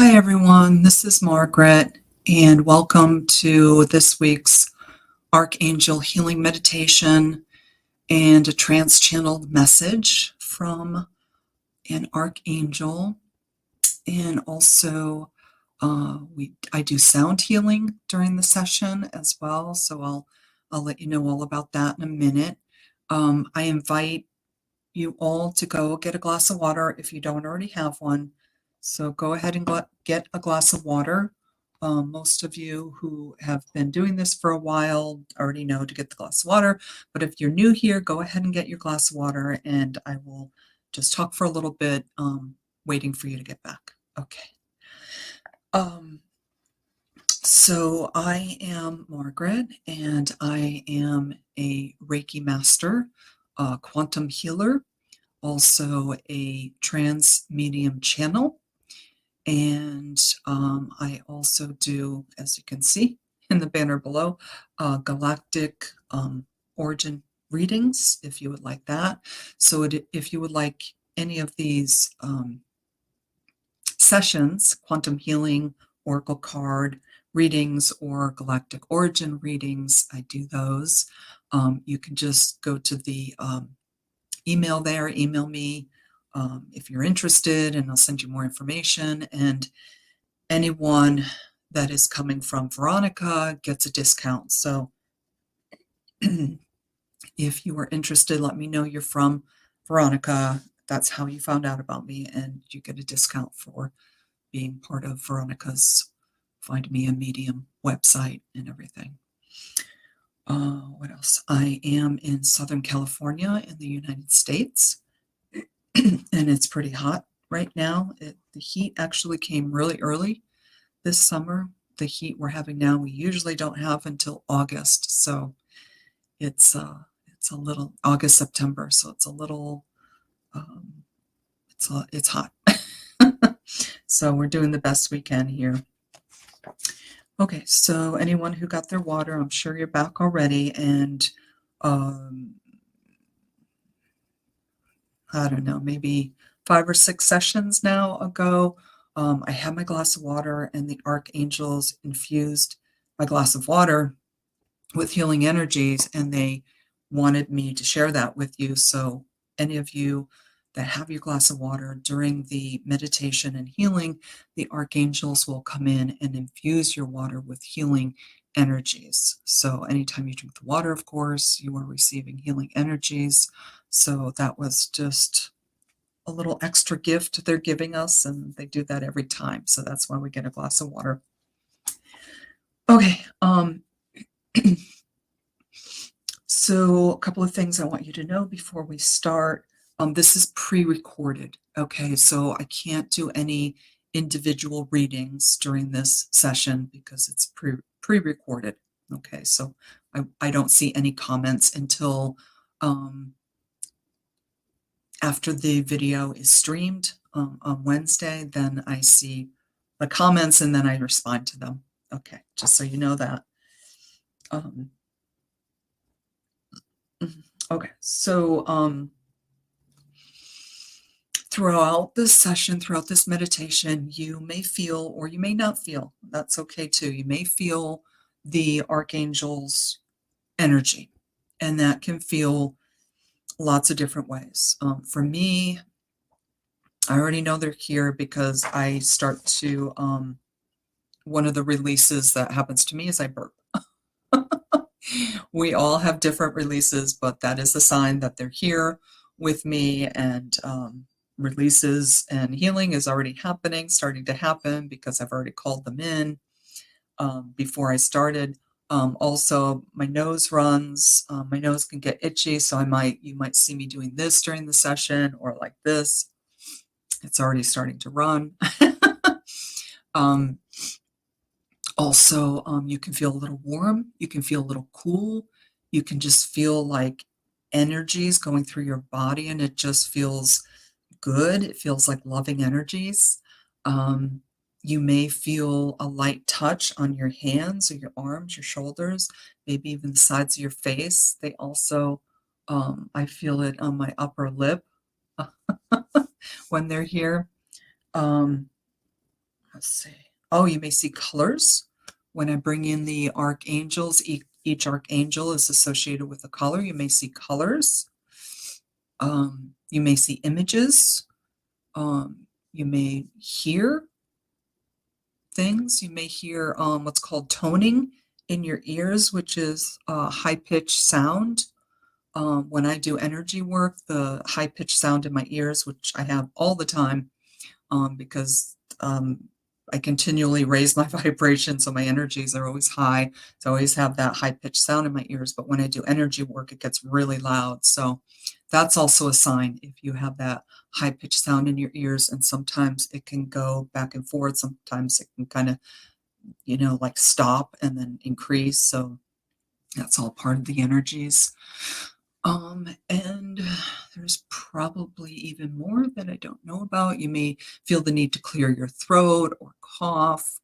Hi, everyone. This is Margaret, and welcome to this week's Archangel Healing Meditation and a trans-channeled message from an Archangel. And also, I do sound healing during the session as well, so I'll let you know all about that in a minute. I invite you all to go get a glass of water if you don't already have one. So go ahead and get a glass of water. Most of you who have been doing this for a while already know to get the glass of water, but if you're new here, go ahead and get your glass of water, and I will just talk for a little bit, waiting for you to get back. Okay. So I am Margaret, and I am a Reiki master, a quantum healer, also a trans medium channel, and I also do, as you can see in the banner below, galactic origin readings, if you would like that. So if you would like any of these sessions, quantum healing, oracle card readings, or galactic origin readings, I do those. You can just go to the email there, email me if you're interested, and I'll send you more information. And anyone that is coming from Veronica gets a discount. So if you are interested, let me know you're from Veronica. That's how you found out about me, and you get a discount for being part of Veronica's Find Me a Medium website and everything. What else? I am in Southern California in the United States, and it's pretty hot right now. The heat actually came really early this summer. The heat we're having now, we usually don't have until August, so it's a little August, September, so it's a little it's hot. So we're doing the best we can here. Okay, so anyone who got their water, I'm sure you're back already, and I don't know, maybe 5 or 6 sessions now ago, I had my glass of water, and the archangels infused my glass of water with healing energies, and they wanted me to share that with you. So any of you that have your glass of water during the meditation and healing, the archangels will come in and infuse your water with healing energies. So anytime you drink the water, of course, you are receiving healing energies. So that was just a little extra gift they're giving us, and they do that every time. So that's why we get a glass of water. Okay. So a couple of things I want you to know before we start. This is pre-recorded, okay? So I can't do any individual readings during this session because it's pre-recorded, okay? So I don't see any comments until after the video is streamed on Wednesday. Then I see the comments, and then I respond to them, okay? Just so you know that. Okay, so throughout this session, throughout this meditation, you may feel, or you may not feel, that's okay too. You may feel the archangel's energy, and that can feel lots of different ways. For me, I already know they're here because I start to, one of the releases that happens to me is I burp. We all have different releases, but that is a sign that they're here with me, and releases and healing is already happening, starting to happen, because I've already called them in before I started. Also, my nose runs. My nose can get itchy, so you might see me doing this during the session, or like this. It's already starting to run. Also, you can feel a little warm. You can feel a little cool. You can just feel like energies going through your body, and it just feels good. It feels like loving energies. You may feel a light touch on your hands or your arms, your shoulders, maybe even the sides of your face. They also, I feel it on my upper lip when they're here. Let's see. Oh, you may see colors. When I bring in the archangels, each archangel is associated with a color. You may see colors. You may see images. You may hear things. You may hear what's called toning in your ears, which is high-pitched sound. When I do energy work, the high-pitched sound in my ears, which I have all the time, because I continually raise my vibration, so my energies are always high. So I always have that high-pitched sound in my ears, but when I do energy work, it gets really loud. So that's also a sign if you have that high-pitched sound in your ears, and sometimes it can go back and forth. Sometimes it can kind of, like stop and then increase. So that's all part of the energies. And there's probably even more that I don't know about. You may feel the need to clear your throat or cough.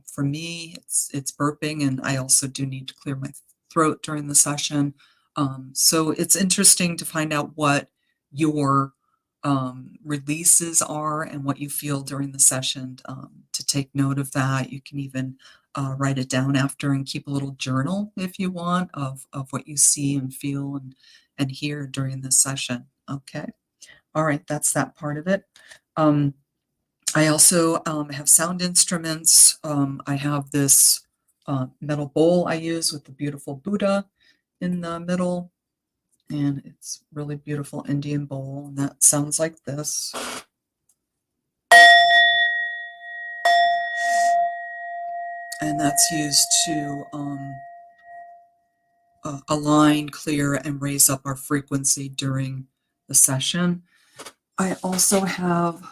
For me, it's burping, and I also do need to clear my throat during the session. So it's interesting to find out what your releases are and what you feel during the session, to take note of that. You can even write it down after and keep a little journal if you want of what you see and feel and hear during this session. Okay. All right. That's that part of it. I also have sound instruments. I have this metal bowl I use with the beautiful Buddha in the middle. And it's really beautiful Indian bowl. And that sounds like this. And that's used to align, clear, and raise up our frequency during the session. I also have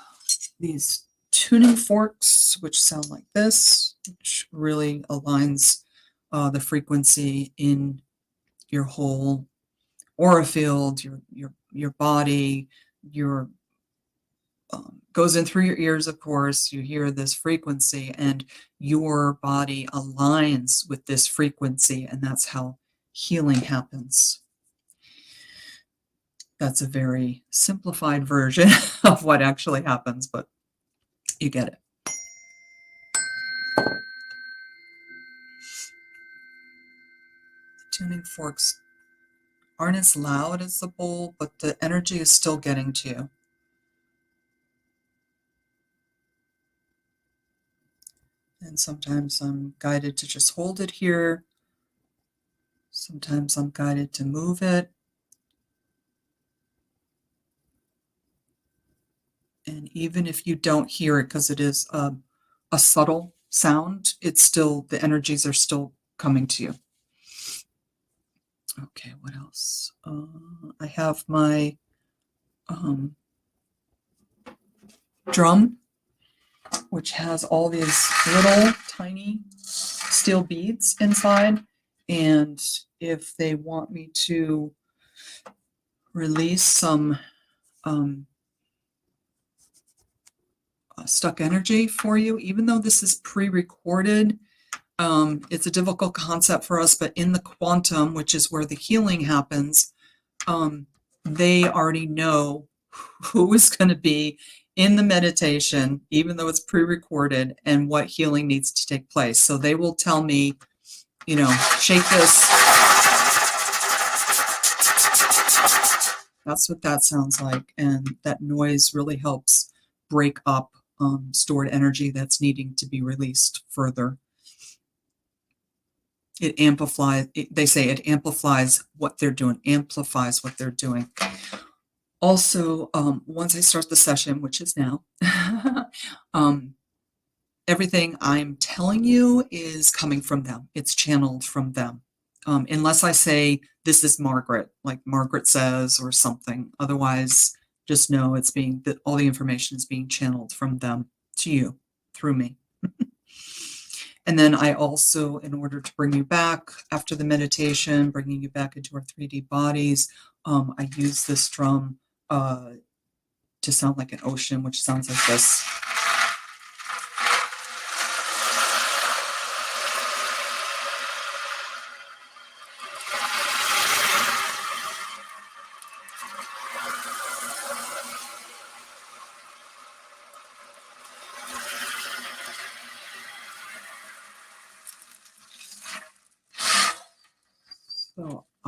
these tuning forks, which sound like this, which really aligns the frequency in your whole aura field, your body, your goes in through your ears, of course. You hear this frequency, and your body aligns with this frequency, and that's how healing happens. That's a very simplified version of what actually happens, but you get it. The tuning forks aren't as loud as the bowl, but the energy is still getting to you. And sometimes I'm guided to just hold it here. Sometimes I'm guided to move it. And even if you don't hear it, because it is a subtle sound, it's still, the energies are still coming to you. Okay, what else? I have my drum, which has all these little tiny steel beads inside. And if they want me to release some stuck energy for you, even though this is pre-recorded, it's a difficult concept for us, but in the quantum, which is where the healing happens, they already know who is going to be in the meditation, even though it's pre-recorded, and what healing needs to take place. So they will tell me, shake this. That's what that sounds like. And that noise really helps break up stored energy that's needing to be released further. It amplifies, they say it amplifies what they're doing, amplifies what they're doing. Also, once I start the session, which is now, everything I'm telling you is coming from them. It's channeled from them. Unless I say, this is Margaret, like Margaret says or something. Otherwise, just know it's being, that all the information is being channeled from them to you through me. And then I also, in order to bring you back after the meditation, bringing you back into our 3D bodies, I use this drum to sound like an ocean, which sounds like this.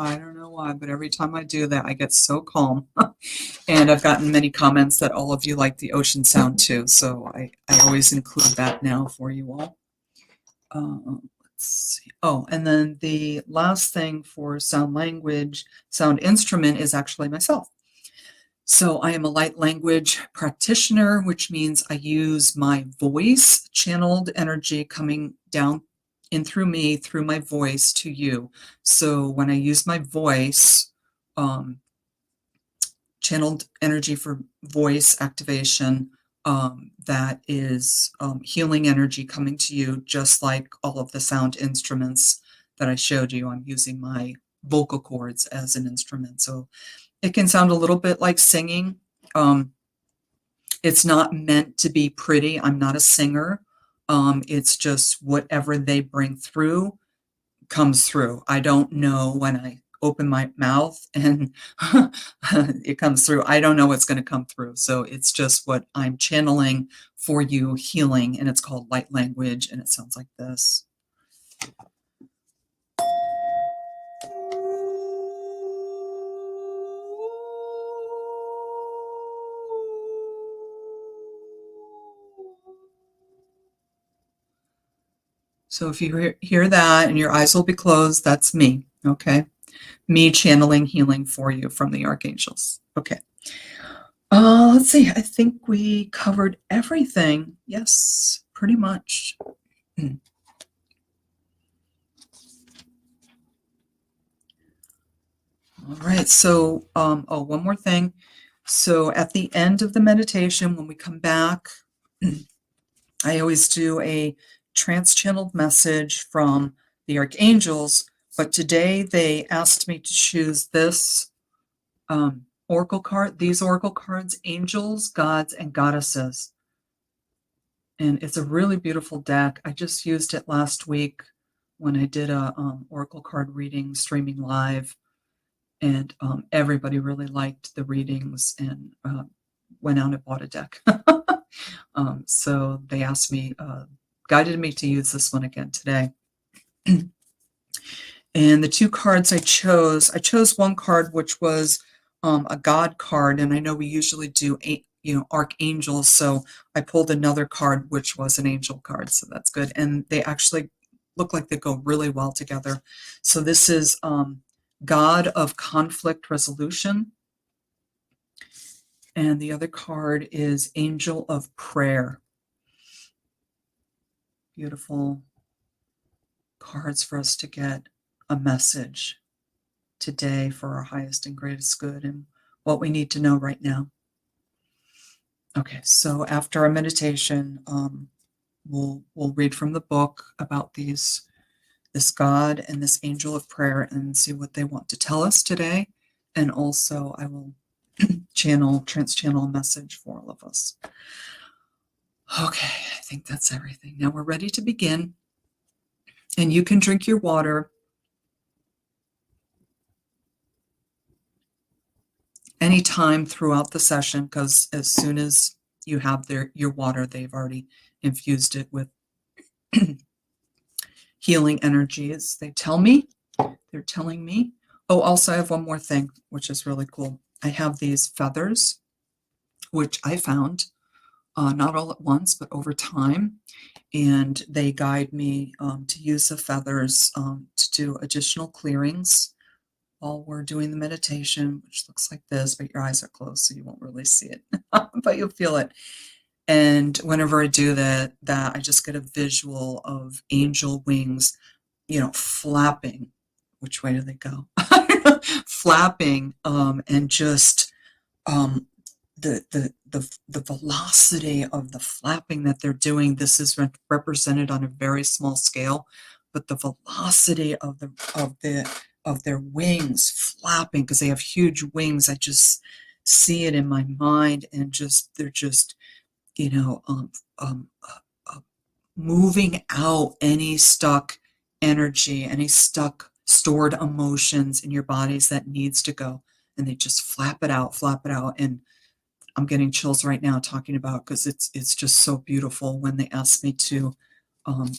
I don't know why, but every time I do that, I get so calm. And I've gotten many comments that all of you like the ocean sound too, so I always include that now for you all. Let's see. Oh, and then the last thing for sound language, sound instrument is actually myself. So I am a light language practitioner, which means I use my voice, channeled energy coming down in through me, through my voice to you. So when I use my voice, channeled energy for voice activation, that is healing energy coming to you, just like all of the sound instruments that I showed you. I'm using my vocal cords as an instrument. So it can sound a little bit like singing. It's not meant to be pretty. I'm not a singer. It's just whatever they bring through comes through. I don't know when I open my mouth and it comes through. I don't know what's going to come through. So it's just what I'm channeling for you, healing, and it's called light language, and it sounds like this. So if you hear that and your eyes will be closed, that's me, okay? Me channeling healing for you from the archangels. Okay. Let's see. I think we covered everything. Yes, pretty much. All right. So, one more thing. So at the end of the meditation, when we come back, I always do a trans-channeled message from the archangels, but today they asked me to choose this oracle card, these oracle cards, angels, gods, and goddesses. And it's a really beautiful deck. I just used it last week when I did a oracle card reading streaming live, and everybody really liked the readings and went out and bought a deck. So they asked me, guided me to use this one again today. And the two cards I chose one card which was a God card, and I know we usually do archangels, so I pulled another card which was an angel card, so that's good. And they actually look like they go really well together. So this is God of Conflict Resolution, and the other card is Angel of Prayer. Beautiful cards for us to get a message today for our highest and greatest good and what we need to know right now. Okay, so after our meditation, we'll read from the book about this God and this angel of prayer and see what they want to tell us today. And also I will trans-channel a message for all of us. Okay, I think that's everything. Now we're ready to begin. And you can drink your water anytime throughout the session, because as soon as you have your water, they've already infused it with healing energies. They're telling me. Oh, also I have one more thing, which is really cool. I have these feathers, which I found not all at once, but over time. And they guide me to use the feathers to do additional clearings while we're doing the meditation, which looks like this, but your eyes are closed, so you won't really see it, but you'll feel it. And whenever I do that, I just get a visual of angel wings, flapping. Which way do they go? Flapping, and just the velocity of the flapping that they're doing. This is represented on a very small scale, but the velocity of their wings flapping, because they have huge wings. I just see it in my mind, and they're just moving out any stuck energy, any stuck stored emotions in your bodies that needs to go, and they just flap it out. And I'm getting chills right now talking about, because it's just so beautiful when they ask me to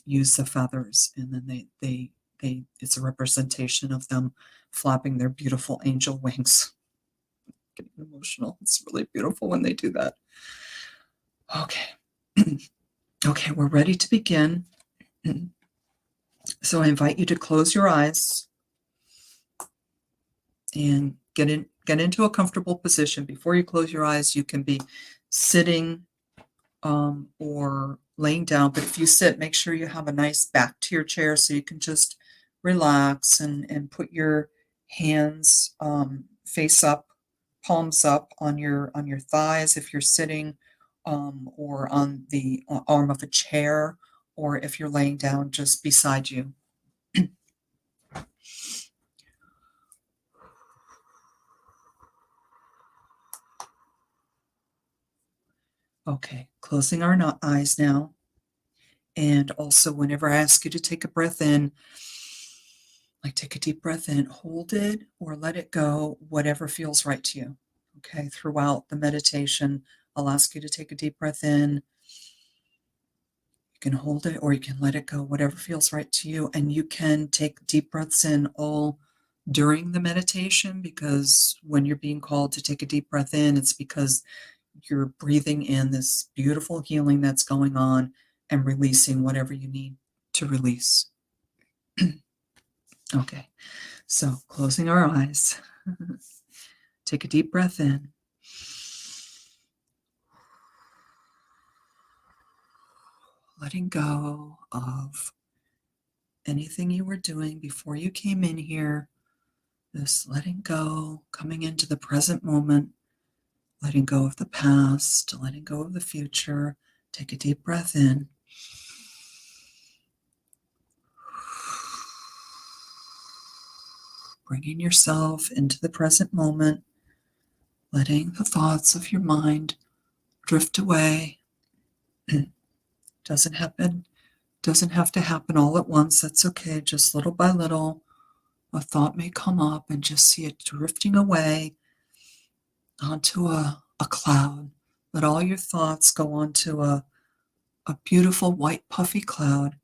use the feathers, and then they it's a representation of them flapping their beautiful angel wings. Getting emotional. It's really beautiful when they do that. Okay. Okay, we're ready to begin. So I invite you to close your eyes and get into a comfortable position. Before you close your eyes, you can be sitting or laying down. But if you sit, make sure you have a nice back to your chair so you can just relax and put your hands face up, palms up on your thighs if you're sitting, or on the arm of a chair, or if you're laying down just beside you. Okay, closing our eyes now. And also, whenever I ask you to take a breath in, like take a deep breath in, hold it or let it go, whatever feels right to you. Okay, throughout the meditation, I'll ask you to take a deep breath in. You can hold it or you can let it go, whatever feels right to you. And you can take deep breaths in all during the meditation, because when you're being called to take a deep breath in, it's because you're breathing in this beautiful healing that's going on and releasing whatever you need to release. Okay, so closing our eyes. Take a deep breath in. Letting go of anything you were doing before you came in here. Just letting go, coming into the present moment, letting go of the past, letting go of the future. Take a deep breath in. Bringing yourself into the present moment, letting the thoughts of your mind drift away. Doesn't have to happen all at once. That's okay. Just little by little, a thought may come up and just see it drifting away onto a cloud. Let all your thoughts go onto a beautiful white puffy cloud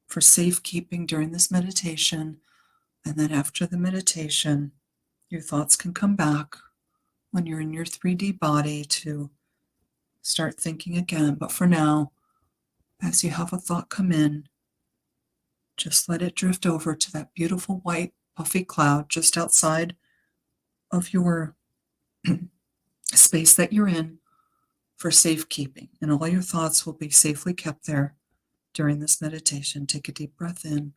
for safekeeping during this meditation. And then after the meditation, your thoughts can come back when you're in your 3D body to start thinking again. But for now, as you have a thought come in, just let it drift over to that beautiful white puffy cloud just outside of your space that you're in for safekeeping. And all your thoughts will be safely kept there during this meditation. Take a deep breath in.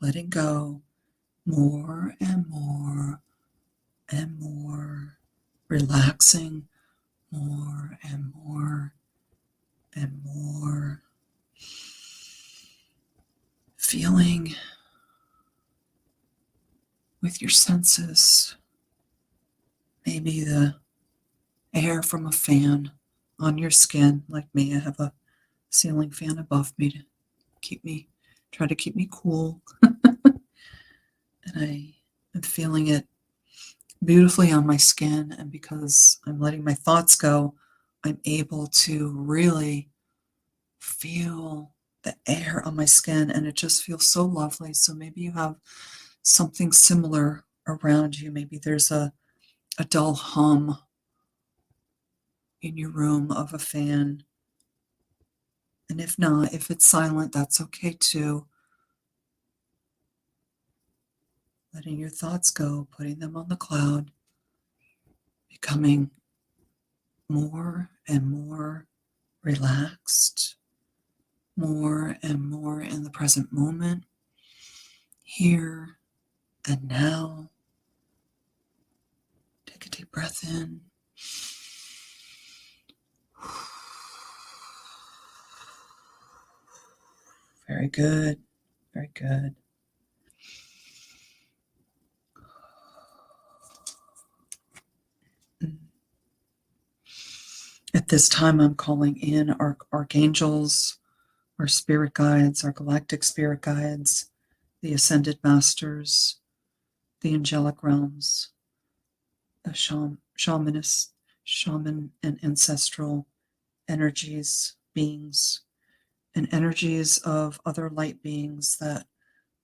Letting go more and more and more. Relaxing more and more and more. Feeling with your senses, maybe the air from a fan on your skin, like me. I have a ceiling fan above me to try to keep me cool. And I am feeling it beautifully on my skin. And because I'm letting my thoughts go, I'm able to really feel the air on my skin, and it just feels so lovely. So maybe you have something similar around you. Maybe there's a dull hum in your room of a fan. And if not, if it's silent, that's okay too. Letting your thoughts go, putting them on the cloud, becoming more and more relaxed, more and more in the present moment, here and now. Take a deep breath in. Very good. Very good. At this time, I'm calling in our archangels, our spirit guides, our galactic spirit guides, the ascended masters, the angelic realms, the shaman and ancestral energies, beings, and energies of other light beings that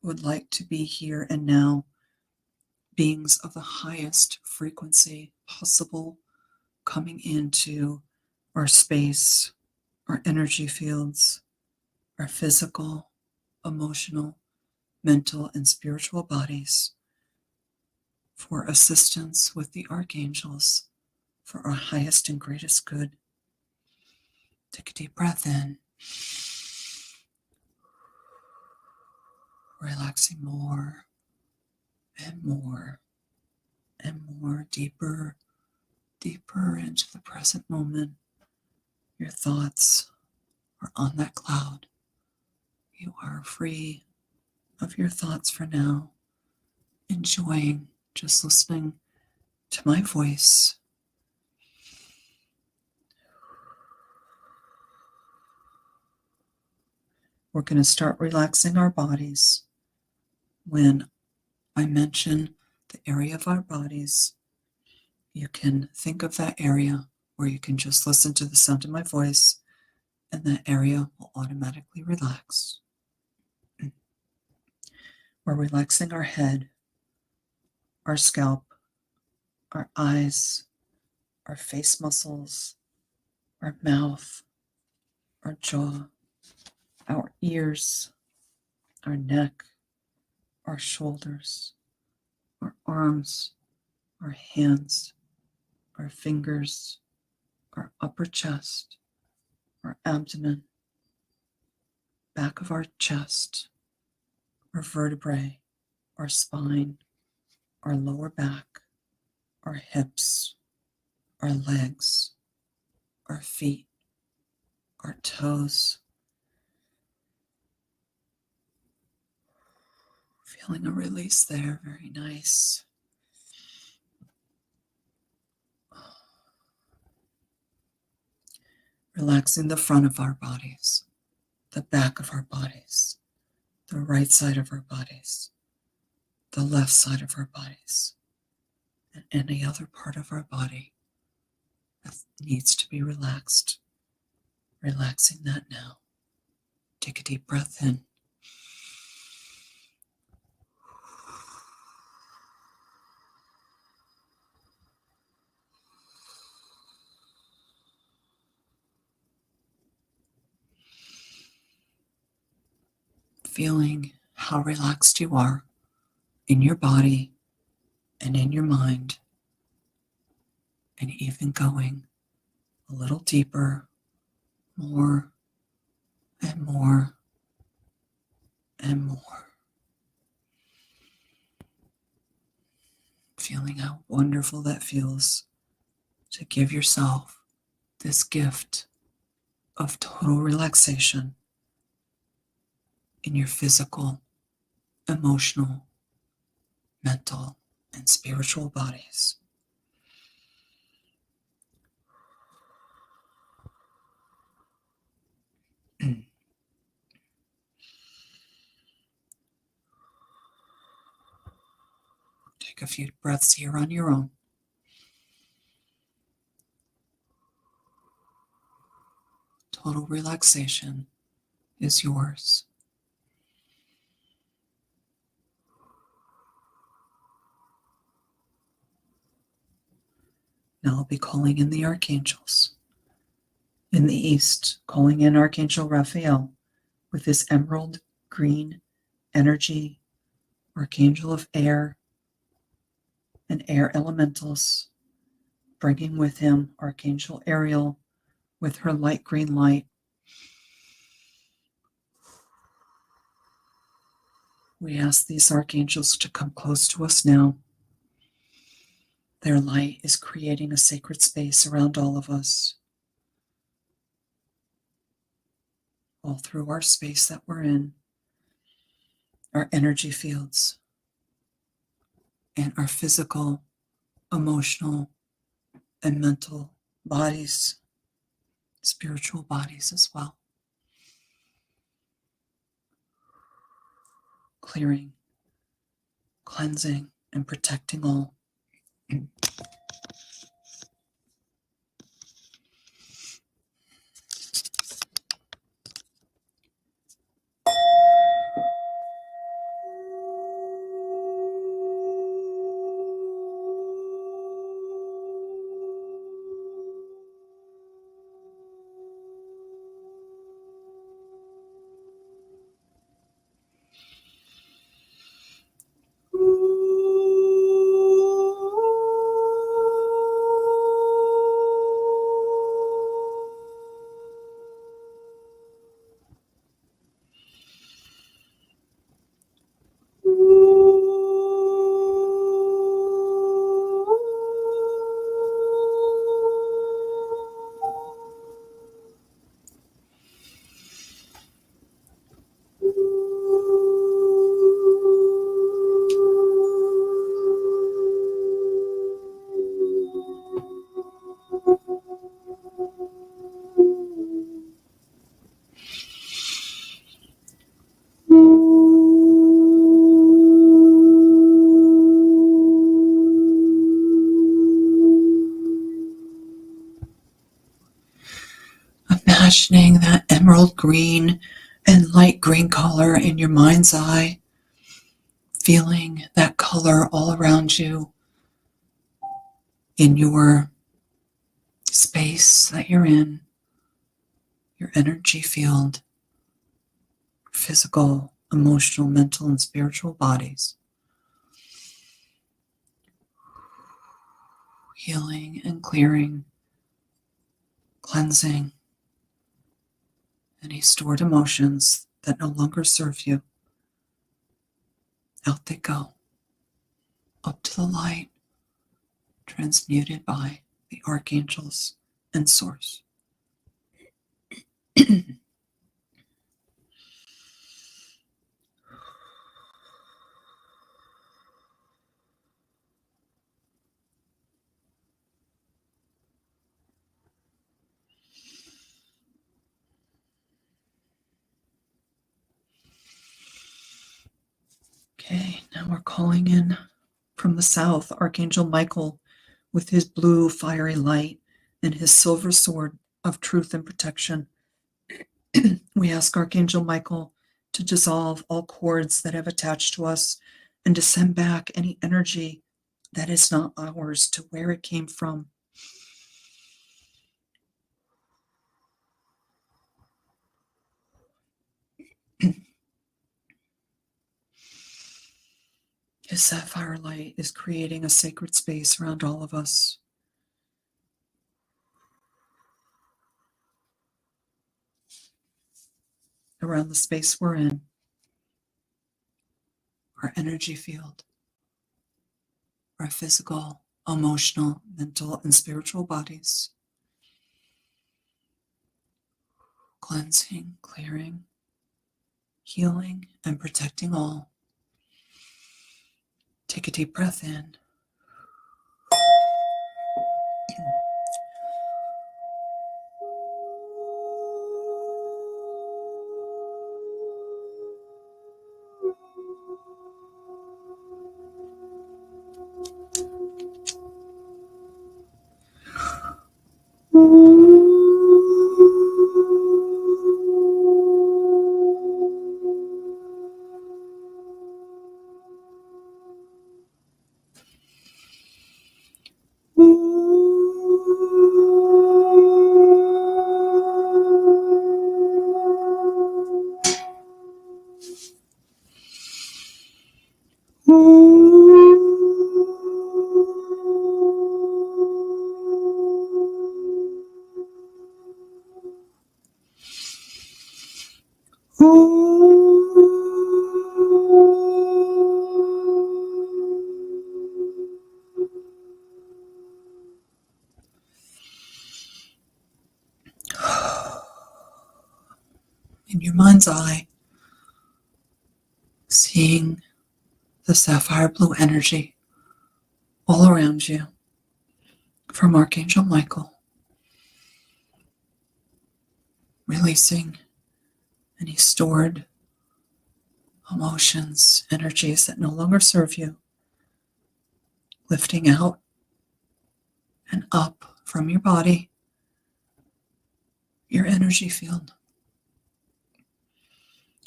would like to be here and now, beings of the highest frequency possible, coming into our space, our energy fields, our physical, emotional, mental, and spiritual bodies for assistance with the archangels for our highest and greatest good. Take a deep breath in, relaxing more and more and more, deeper, deeper into the present moment. Your thoughts are on that cloud. You are free of your thoughts for now, enjoying just listening to my voice. We're going to start relaxing our bodies. When I mention the area of our bodies, you can think of that area where you can just listen to the sound of my voice, and that area will automatically relax. We're relaxing our head, our scalp, our eyes, our face muscles, our mouth, our jaw, our ears, our neck, our shoulders, our arms, our hands, our fingers, our upper chest, our abdomen, back of our chest, our vertebrae, our spine, our lower back, our hips, our legs, our feet, our toes. Feeling a release there, very nice. Relaxing the front of our bodies, the back of our bodies, the right side of our bodies, the left side of our bodies, and any other part of our body that needs to be relaxed. Relaxing that now. Take a deep breath in. Feeling how relaxed you are in your body and in your mind, and even going a little deeper, more and more and more. Feeling how wonderful that feels to give yourself this gift of total relaxation in your physical, emotional, mental, and spiritual bodies. Take a few breaths here on your own. Total relaxation is yours. Now I'll be calling in the archangels. In the east, calling in Archangel Raphael with his emerald green energy, archangel of air and air elementals, bringing with him Archangel Ariel with her light green light. We ask these archangels to come close to us now. Their light is creating a sacred space around all of us, all through our space that we're in, our energy fields, and our physical, emotional, and mental bodies, spiritual bodies as well. Clearing, cleansing, and protecting all. imagining that emerald green and light green color in your mind's eye, feeling that color all around you in your space that you're in, your energy field, physical, emotional, mental, and spiritual bodies. Healing and clearing, cleansing any stored emotions that no longer serve you. Out they go, up to the light, transmuted by the archangels and source. Okay, now we're calling in from the south, Archangel Michael with his blue fiery light and his silver sword of truth and protection. We ask Archangel Michael to dissolve all cords that have attached to us and to send back any energy that is not ours to where it came from. His sapphire light is creating a sacred space around all of us. Around the space we're in, our energy field, our physical, emotional, mental, and spiritual bodies. Cleansing, clearing, healing, and protecting all. Take a deep breath in. In your mind's eye, seeing the sapphire blue energy all around you from Archangel Michael, releasing any stored emotions, energies that no longer serve you, lifting out and up from your body, your energy field,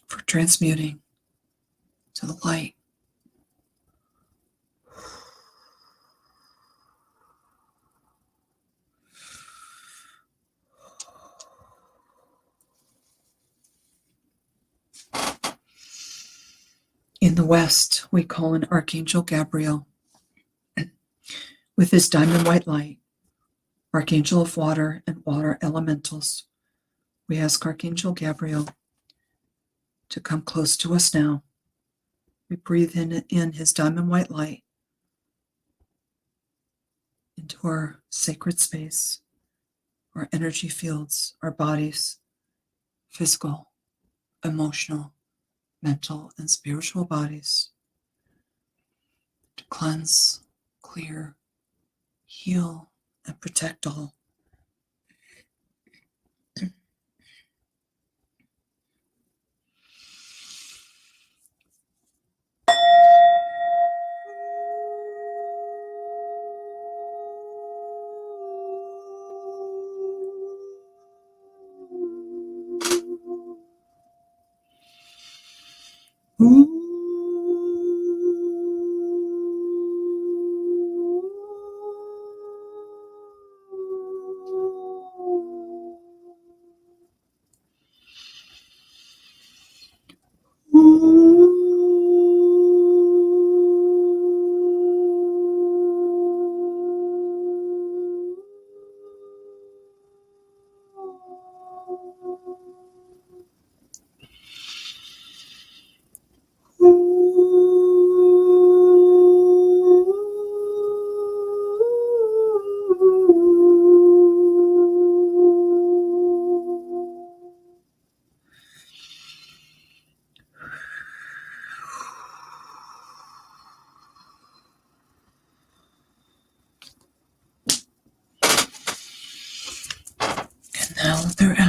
for transmuting to the light. In the west, we call in Archangel Gabriel with his diamond white light, Archangel of water and water elementals. We ask Archangel Gabriel to come close to us now. We breathe in his diamond white light into our sacred space, our energy fields, our bodies, physical, emotional, mental, and spiritual bodies, to cleanse, clear, heal, and protect all.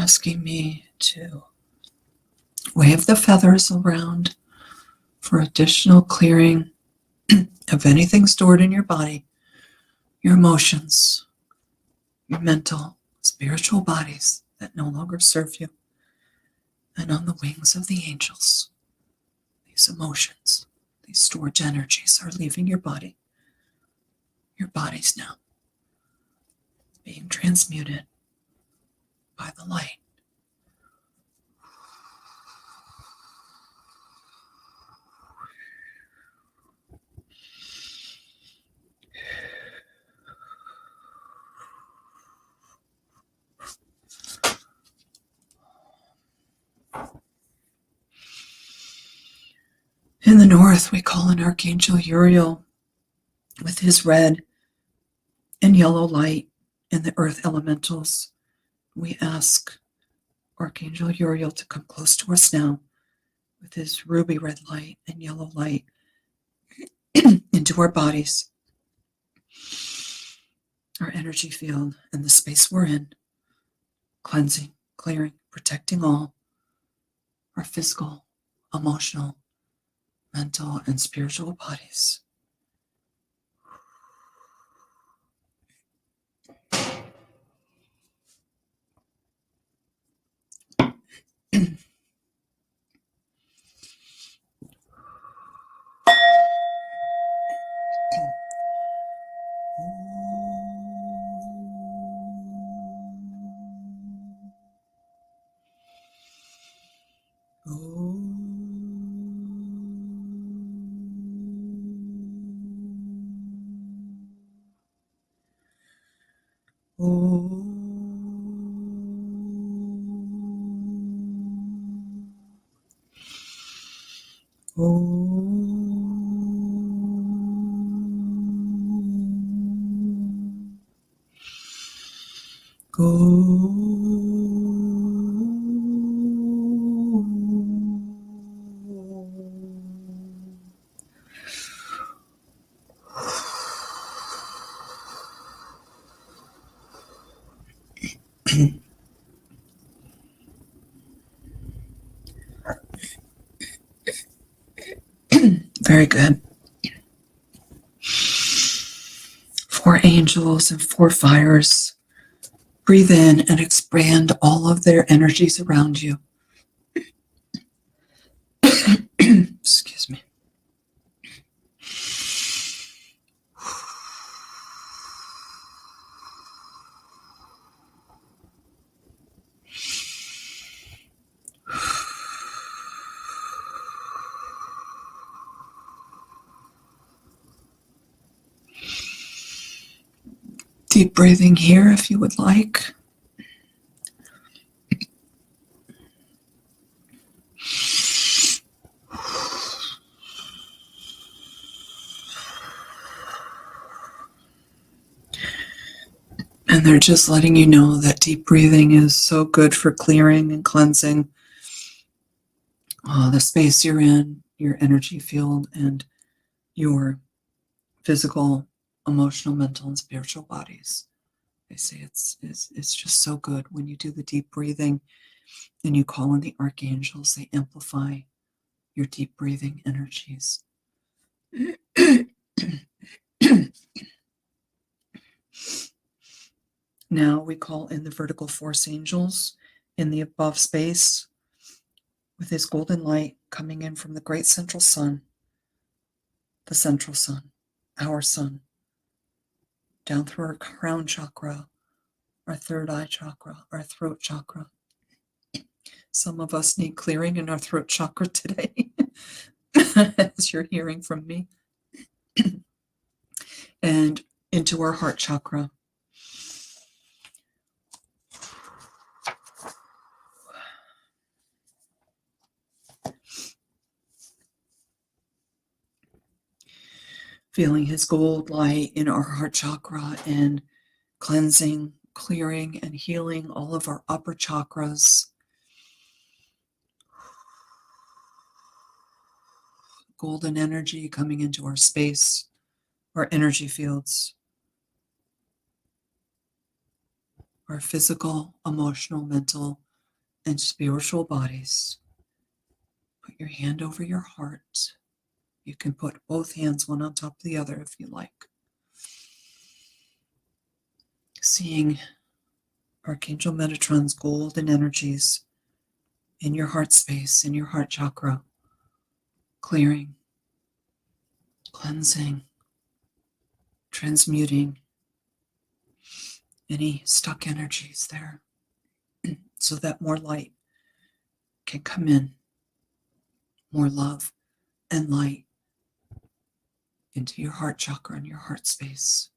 asking me to wave the feathers around for additional clearing of anything stored in your body, your emotions, your mental, spiritual bodies that no longer serve you. And on the wings of the angels, these emotions, these storage energies are leaving your body. Your body's now being transmuted by the light. In the north, we call on Archangel Uriel with his red and yellow light and the earth elementals. We ask Archangel Uriel to come close to us now with his ruby red light and yellow light into our bodies, our energy field, and the space we're in, cleansing, clearing, protecting all our physical, emotional, mental, and spiritual bodies. Very good. 4 angels and 4 fires. Breathe in and expand all of their energies around you. Excuse me. Deep breathing here if you would like. And they're just letting you know that deep breathing is so good for clearing and cleansing the space you're in, your energy field, and your physical, emotional, mental, and spiritual bodies. They say it's just so good when you do the deep breathing and you call on the archangels. They amplify your deep breathing energies. Now we call in the vertical force angels in the above space with his golden light coming in from the great central sun, the central sun, our sun, down through our crown chakra, our third eye chakra, our throat chakra. Some of us need clearing in our throat chakra today, as you're hearing from me, and into our heart chakra. Feeling his gold light in our heart chakra and cleansing, clearing, and healing all of our upper chakras. Golden energy coming into our space, our energy fields, our physical, emotional, mental, and spiritual bodies. Put your hand over your heart. You can put both hands one on top of the other if you like. Seeing Archangel Metatron's golden energies in your heart space, in your heart chakra, clearing, cleansing, transmuting any stuck energies there so that more light can come in, more love and light into your heart chakra and your heart space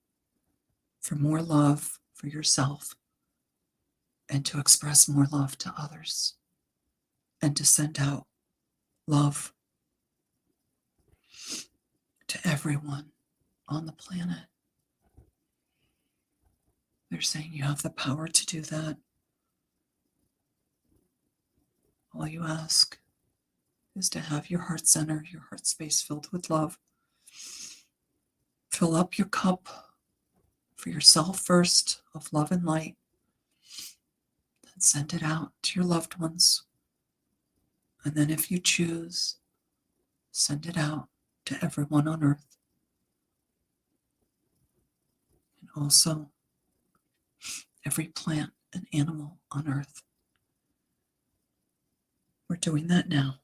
for more love for yourself and to express more love to others and to send out love to everyone on the planet. They're saying you have the power to do that. All you ask is to have your heart center, your heart space filled with love. Fill up your cup for yourself first of love and light. Then send it out to your loved ones. And then if you choose, send it out to everyone on earth. And also every plant and animal on earth. We're doing that now.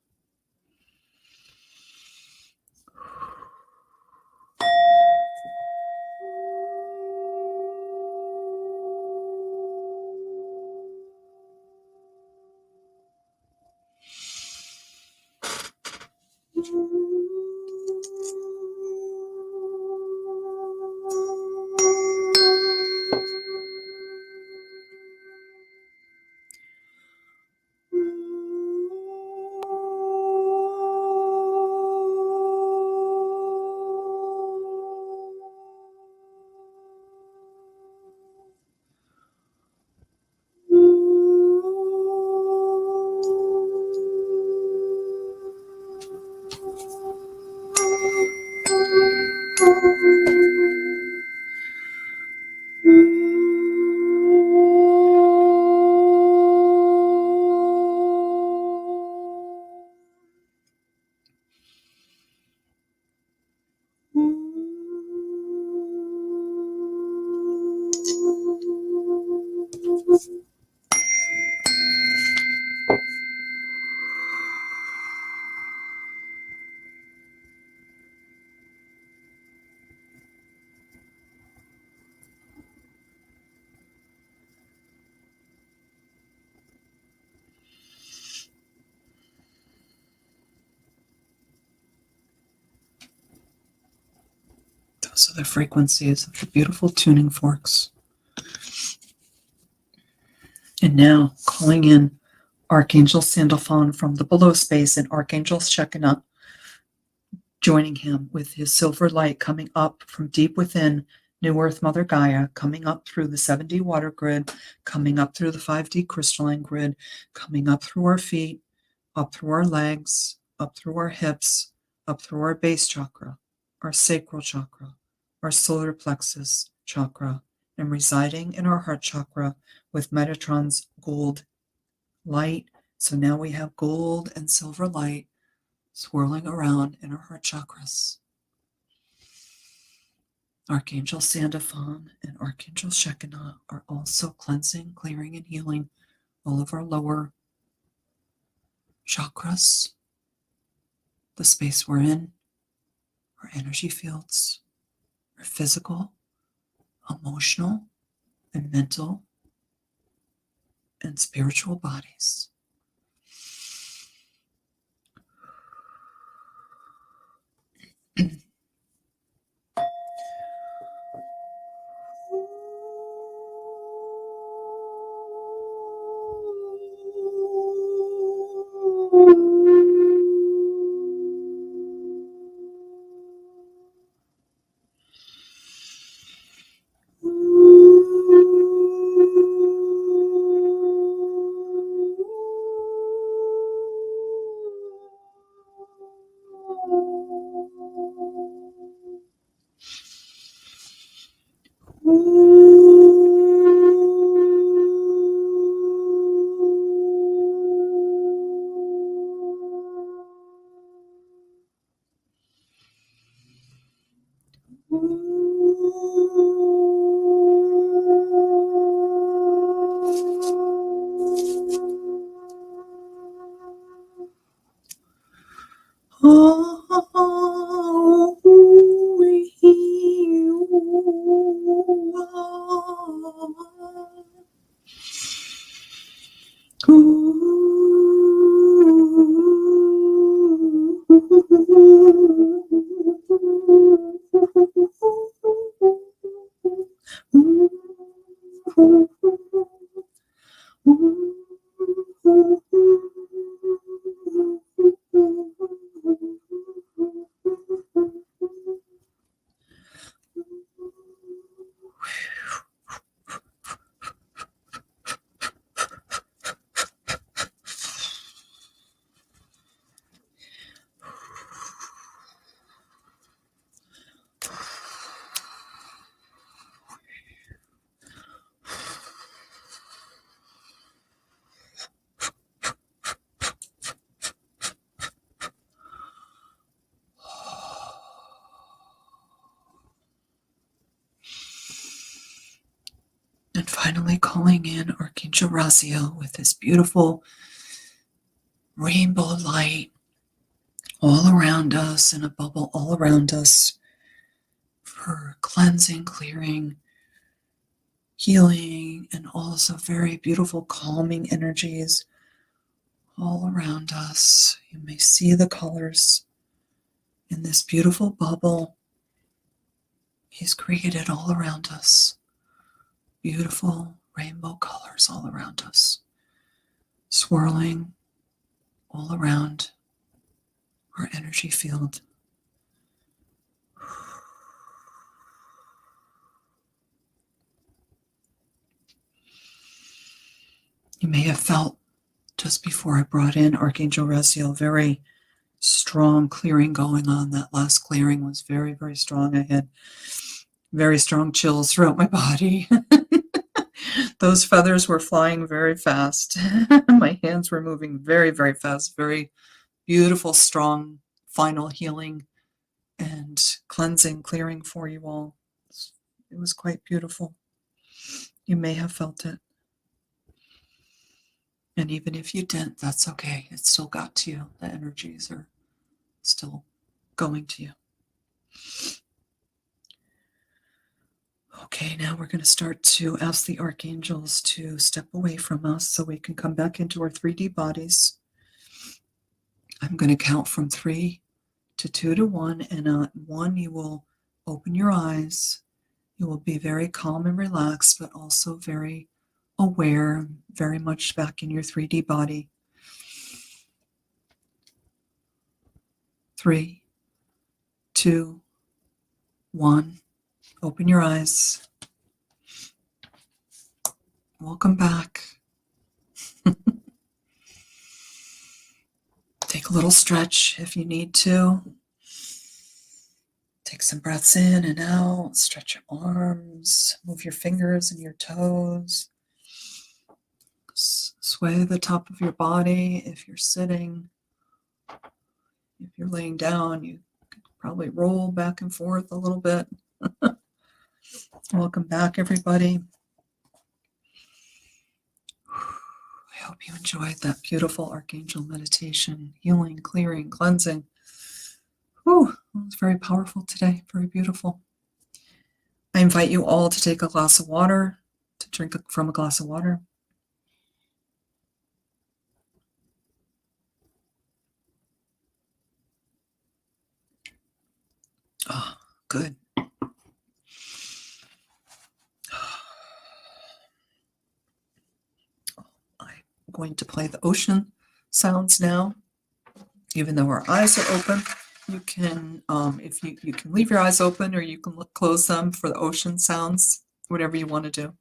Those are the frequencies of the beautiful tuning forks. And now, calling in Archangel Sandalphon from the below space and Archangel Shekinah, joining him with his silver light coming up from deep within New Earth Mother Gaia, coming up through the 7D water grid, coming up through the 5D crystalline grid, coming up through our feet, up through our legs, up through our hips, up through our base chakra, our sacral chakra, our solar plexus chakra, and residing in our heart chakra with Metatron's gold light. So now we have gold and silver light swirling around in our heart chakras. Archangel Sandalphon and Archangel Shekinah are also cleansing, clearing, and healing all of our lower chakras, the space we're in, our energy fields, our physical, emotional, and mental, and spiritual bodies. And finally calling in Archangel Raziel with this beautiful rainbow light all around us, in a bubble all around us, for cleansing, clearing, healing, and also very beautiful calming energies all around us. You may see the colors in this beautiful bubble He's created all around us. Beautiful rainbow colors all around us, swirling all around our energy field. You may have felt just before I brought in Archangel Raziel, very strong clearing going on. That last clearing was very, very strong. I had very strong chills throughout my body. Those feathers were flying very fast. My hands were moving very, very fast. Very beautiful, strong, final healing and cleansing, clearing for you all. It was quite beautiful. You may have felt it. And even if you didn't, that's okay. It still got to you. The energies are still going to you. Okay, now we're going to start to ask the archangels to step away from us so we can come back into our 3D bodies. I'm going to count from 3 to 2 to 1, and at 1 you will open your eyes. You will be very calm and relaxed, but also very aware, very much back in your 3D body. 3, 2, 1. Open your eyes. Welcome back. Take a little stretch if you need to. Take some breaths in and out. Stretch your arms. Move your fingers and your toes. Sway the top of your body if you're sitting. If you're laying down, you could probably roll back and forth a little bit. Welcome back, everybody. I hope you enjoyed that beautiful archangel meditation, healing, clearing, cleansing. Whew, it was very powerful today, very beautiful. I invite you all to take a glass of water, to drink from a glass of water. Oh, good. I'm going to play the ocean sounds now. Even though our eyes are open, you can, if you can leave your eyes open or you can close them for the ocean sounds, whatever you want to do.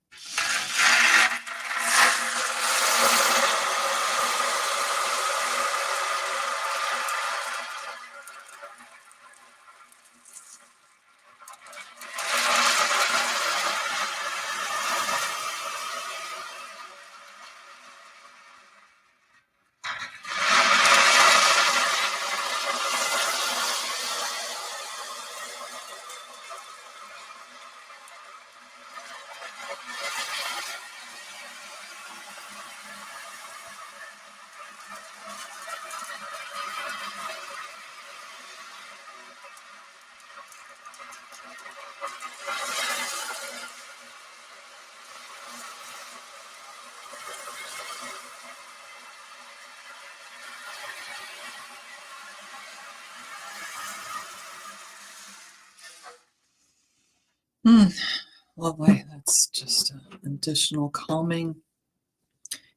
Lovely. That's just additional calming.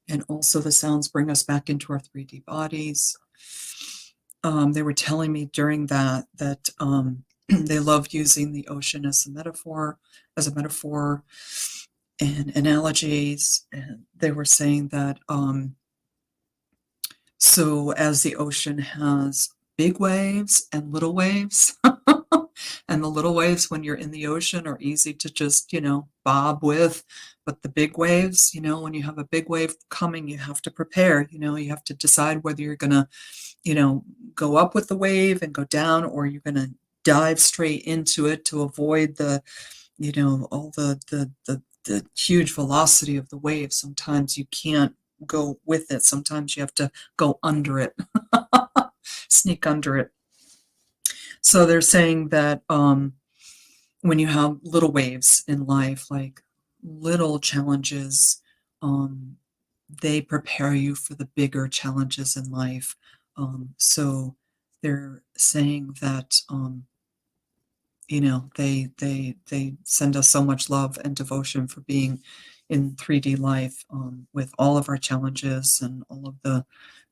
And also the sounds bring us back into our 3D bodies. They were telling me during that they love using the ocean as a metaphor and analogies. And they were saying that so as the ocean has big waves and little waves, and the little waves when you're in the ocean are easy to just, bob with, but the big waves, when you have a big wave coming, you have to prepare, you have to decide whether you're going to, go up with the wave and go down, or you're going to dive straight into it to avoid the, all the huge velocity of the wave. Sometimes you can't go with it. Sometimes you have to go under it, sneak under it. So they're saying that when you have little waves in life, like little challenges, they prepare you for the bigger challenges in life. So they're saying that they send us so much love and devotion for being in 3D life, with all of our challenges and all of the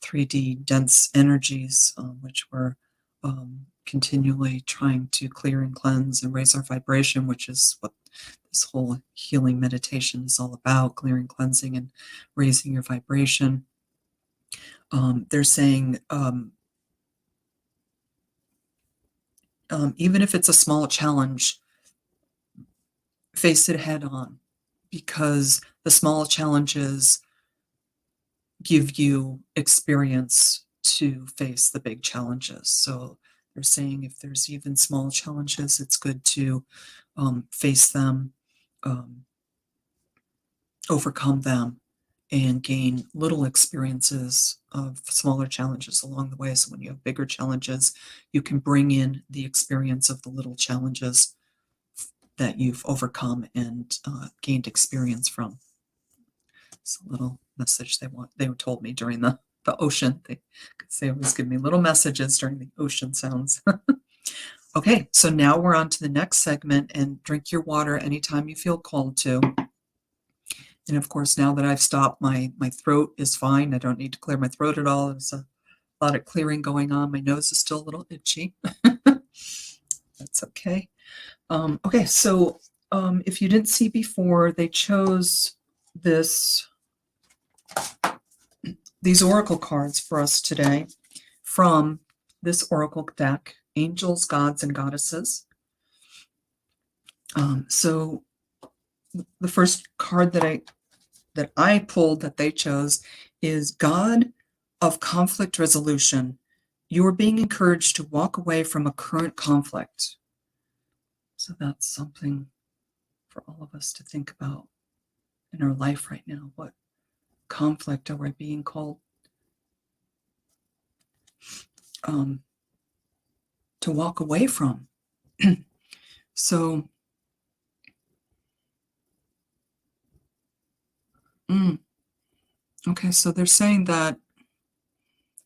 3D dense energies, which we're continually trying to clear and cleanse and raise our vibration, which is what this whole healing meditation is all about: clearing, cleansing, and raising your vibration. They're saying even if it's a small challenge, face it head on, because the small challenges give you experience to face the big challenges. So they're saying if there's even small challenges, it's good to face them, overcome them, and gain little experiences of smaller challenges along the way. So when you have bigger challenges, you can bring in the experience of the little challenges that you've overcome and gained experience from. It's a little message they told me during the ocean. They always give me little messages during the ocean sounds. Okay, so now we're on to the next segment, and drink your water anytime you feel called to. And of course, now that I've stopped, my throat is fine. I don't need to clear my throat at all. There's a lot of clearing going on. My nose is still a little itchy. That's okay. Okay, so if you didn't see before, they chose these oracle cards for us today from this oracle deck, Angels, Gods, and Goddesses. So the first card that I pulled that they chose is God of Conflict Resolution. You are being encouraged to walk away from a current conflict. So that's something for all of us to think about in our life right now. What conflict are we being called to walk away from? So okay, so they're saying that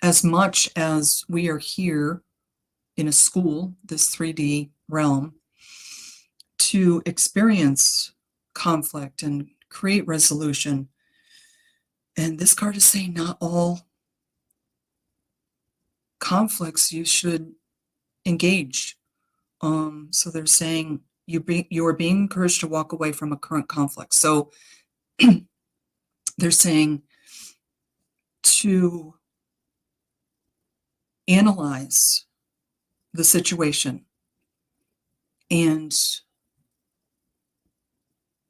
as much as we are here in a school, this 3D realm, to experience conflict and create resolution, and this card is saying not all conflicts you should engage. So they're saying you are being encouraged to walk away from a current conflict. So they're saying to analyze the situation, and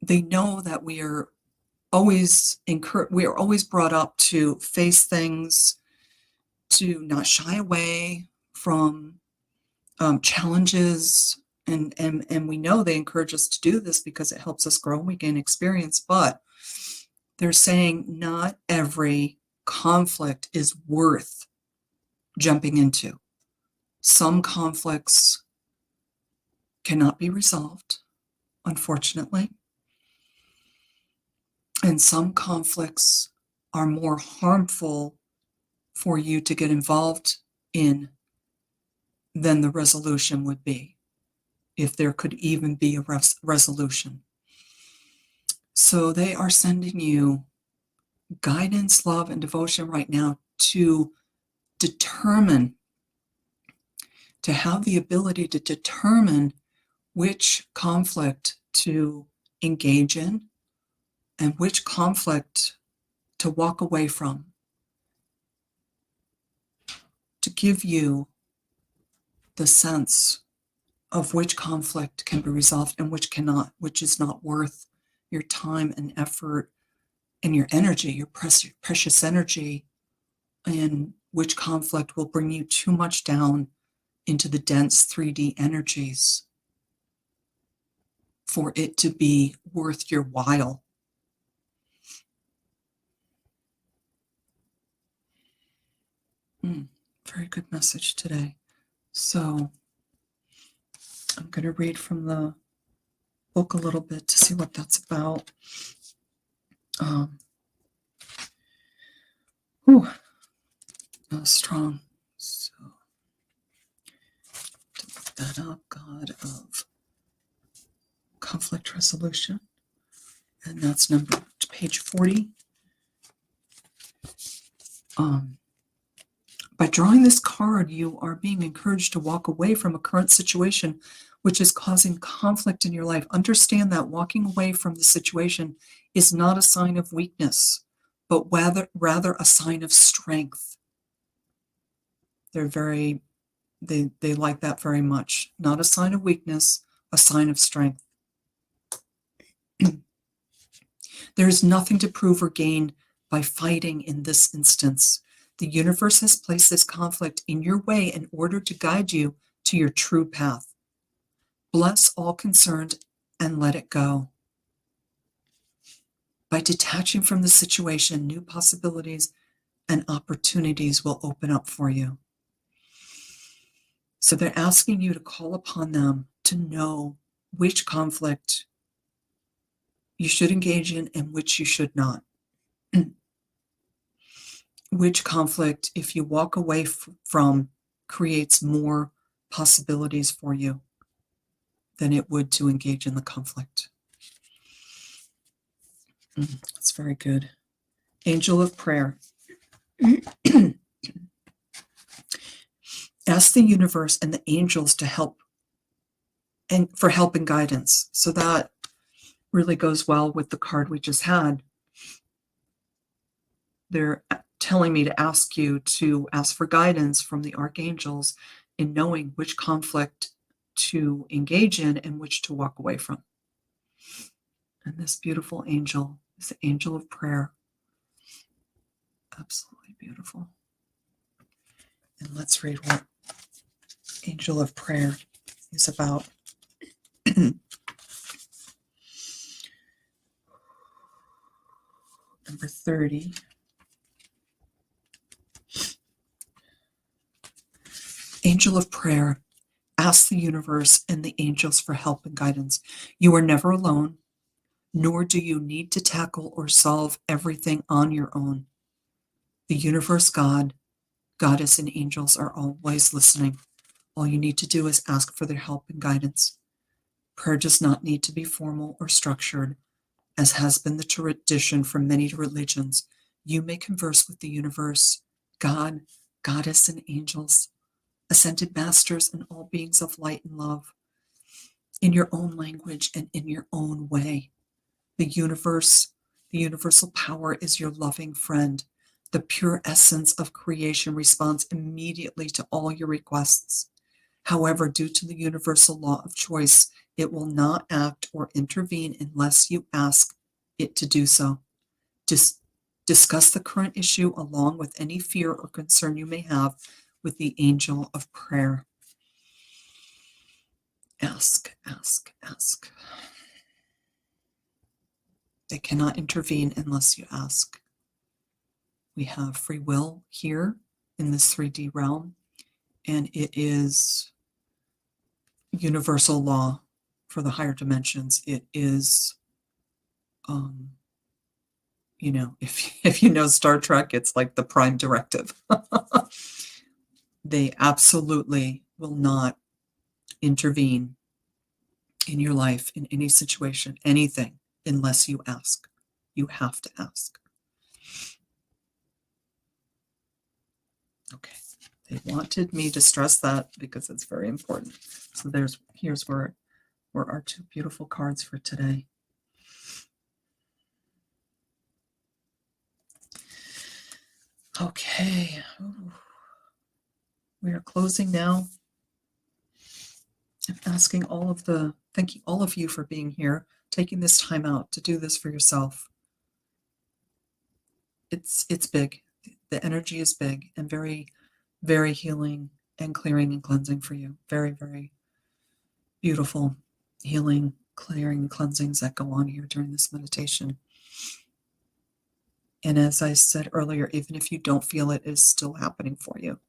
they know that we are always brought up to face things, to not shy away from challenges, and we know they encourage us to do this because it helps us grow and we gain experience. But they're saying not every conflict is worth jumping into. Some conflicts cannot be resolved, unfortunately, and some conflicts are more harmful for you to get involved in than the resolution would be, if there could even be a resolution. So they are sending you guidance, love, and devotion right now to determine, to have the ability to determine which conflict to engage in and which conflict to walk away from, to give you the sense of which conflict can be resolved and which cannot, which is not worth your time and effort and your energy, your precious energy, and which conflict will bring you too much down into the dense 3D energies for it to be worth your while. Very good message today. So I'm going to read from the book a little bit to see what that's about. Strong. So to look that up, God of Conflict Resolution, and that's number page 40. By drawing this card, you are being encouraged to walk away from a current situation which is causing conflict in your life. Understand that walking away from the situation is not a sign of weakness, but rather a sign of strength. They like that very much. Not a sign of weakness, a sign of strength. There is nothing to prove or gain by fighting in this instance. The universe has placed this conflict in your way in order to guide you to your true path. Bless all concerned and let it go. By detaching from the situation, new possibilities and opportunities will open up for you. So they're asking you to call upon them to know which conflict you should engage in and which you should not. Which conflict, if you walk away from, creates more possibilities for you than it would to engage in the conflict. That's very good. Angel of Prayer. Ask the universe and the angels to help and for help and guidance. So that really goes well with the card we just had. They're telling me to ask you to ask for guidance from the archangels in knowing which conflict to engage in and which to walk away from. And this beautiful angel is the angel of prayer. Absolutely beautiful. And let's read what angel of prayer is about. Number 30. Angel of prayer, ask the universe and the angels for help and guidance. You are never alone, nor do you need to tackle or solve everything on your own. The universe, God, Goddess, and angels are always listening. All you need to do is ask for their help and guidance. Prayer does not need to be formal or structured, as has been the tradition for many religions. You may converse with the universe, God, Goddess, and angels, ascended masters, and all beings of light and love, in your own language and in your own way. The universe, the universal power is your loving friend. The pure essence of creation responds immediately to all your requests. However, due to the universal law of choice, it will not act or intervene unless you ask it to do so. Just discuss the current issue along with any fear or concern you may have with the angel of prayer. Ask, ask, ask. They cannot intervene unless you ask. We have free will here in this 3D realm, and it is universal law for the higher dimensions. It is, if you know Star Trek, it's like the prime directive. They absolutely will not intervene in your life, in any situation, anything. unless you ask. You have to ask. Okay. They wanted me to stress that because it's very important. So here's where our two beautiful cards for today. Okay. Ooh. We are closing now. I'm asking thanking all of you for being here, taking this time out to do this for yourself. It's big. The energy is big and very, very healing and clearing and cleansing for you. Very, very beautiful healing, clearing, and cleansings that go on here during this meditation. And as I said earlier, even if you don't feel it, it's still happening for you.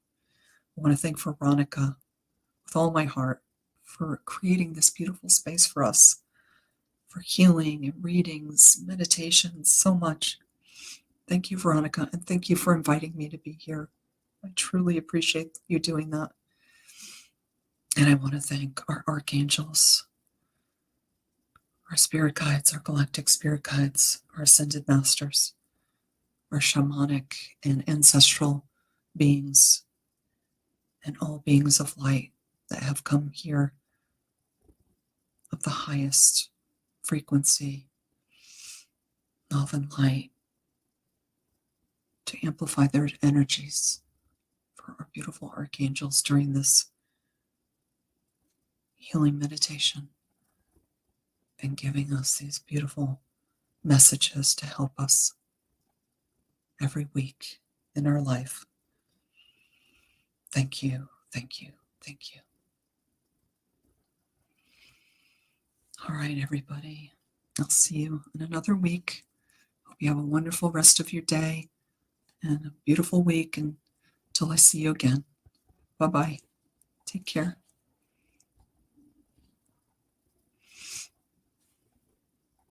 I want to thank Veronica with all my heart for creating this beautiful space for us, for healing and readings, meditations, so much. Thank you, Veronica, and thank you for inviting me to be here. I truly appreciate you doing that. And I want to thank our archangels, our spirit guides, our galactic spirit guides, our ascended masters, our shamanic and ancestral beings, and all beings of light that have come here of the highest frequency, love and light, to amplify their energies for our beautiful archangels during this healing meditation and giving us these beautiful messages to help us every week in our life. Thank you, thank you, thank you. All right, everybody. I'll see you in another week. Hope you have a wonderful rest of your day and a beautiful week until I see you again. Bye-bye. Take care.